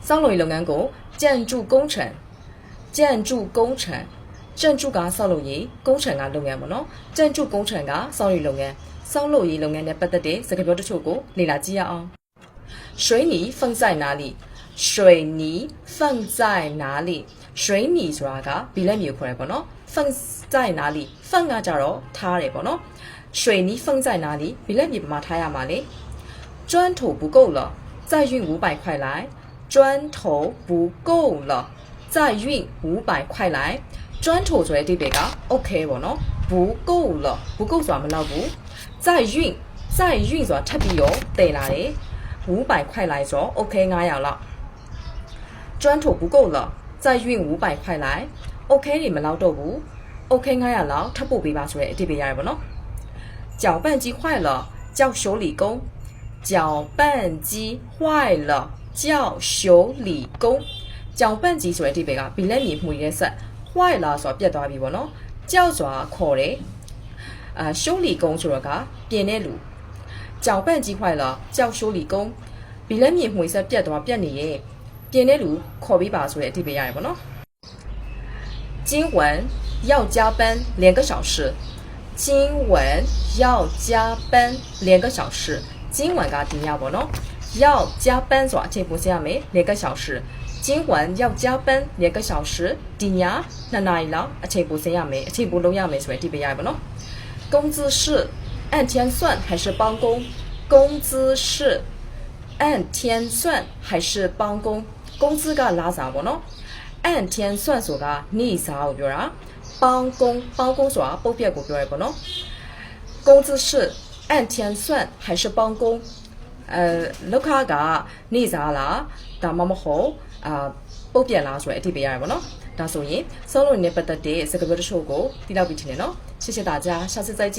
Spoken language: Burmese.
ဆောက်လုပ်ရေးလုပ်ငန်းကို建筑工程建筑工程建筑ကဆောက်လုပ်ရေး工程ကလုပ်ငန်းပေါ့နော်建筑工程ကဆောက်လုပ်ရေးလုပ်ငန်းဆောက်လုပ်ရေးလုပ်ငန်းနဲ့ပတ်သက်တဲ့စကားပြောတချို့ကိုလေ့လာကြည့်ရအောင်水泥放在哪里水泥放在哪里水泥ဆိုတာကဘီလက်မျိုးခေါ်ရပေါ့နော်放在哪里放ကကြတော့ထားတယ်ပေါ့နော်水泥放在哪里ဘီလက်မျိုးမှာထားရမှာလေ砖头不够了再运500块来砖头不够了再运500块来砖头ဆိုတဲ့ဒီပေက OK ပေါ့နော်不够了不够ဆိုတာမလောက်ဘူး再运ဆိုတာထပ်ပြီးရောတည်လာတယ်500块来ဆို OK 900လောက်砖头不够了再运500块来 OK တွေမလောက်တော့ဘူး OK 900လောက်ထပ်ပို့ပေးပါဆိုတဲ့အတိပေရတယ်ပေါ့နော်搅拌机坏了叫修理工搅拌机坏了叫修理工搅拌机ဆိုတဲ့ဒီပေကဘီလက်မြေမှုရဲ့ဆက်坏了ဆိုတာပြတ်သွားပြီပေါ့နော်ကြောက်ဆိုတာခေါ်တယ်修理工ဆိုတော့ကပြင်တဲ့လူ搅拌机坏了叫修理工ဘီလက်မြေမှုဆက်ပြတ်သွားပြတ်နေရဲ့ပြင်တဲ့လူခေါ်ပြီးပါဆိုတဲ့အတိပေရတယ်ပေါ့နော်今晚要加班2个小时今晚要加班2个小时今晚ကဒီညပေါ့နော်要加班ဆိုတာအချိန်ပိုစရမယ်2个小时今晚要加班2个小时ဒီည2နာရီလောက်အချိန်ပိုစရမယ်အချိန်ပိုလုပ်ရမယ်ဆိုတဲ့ဒီပေးရတယ်ပေါ့နော်工资是按天算还是包工工资是按天算还是包工工资ကလာစားပေါ့နော်按天算ဆိုတာနေ့စားကိုပြောတာ包工ဆိုတာပုတ်ပြက်ကိုပြောရပေါ့နော်工资是按天算还是包工လောက်ခကနေ့စားလားဒါမှမဟုတ်ပုတ်ပြက်လားဆိုတဲ့အတိပေးရတယ်ပေါ့နော်ဒါဆိုရင်ဆောက်လုပ်နေတဲ့ပတ်သက်တဲ့စကားပြောတချို့ကိုသိလောက်ပြီးထင်တယ်နော်谢谢大家下次再见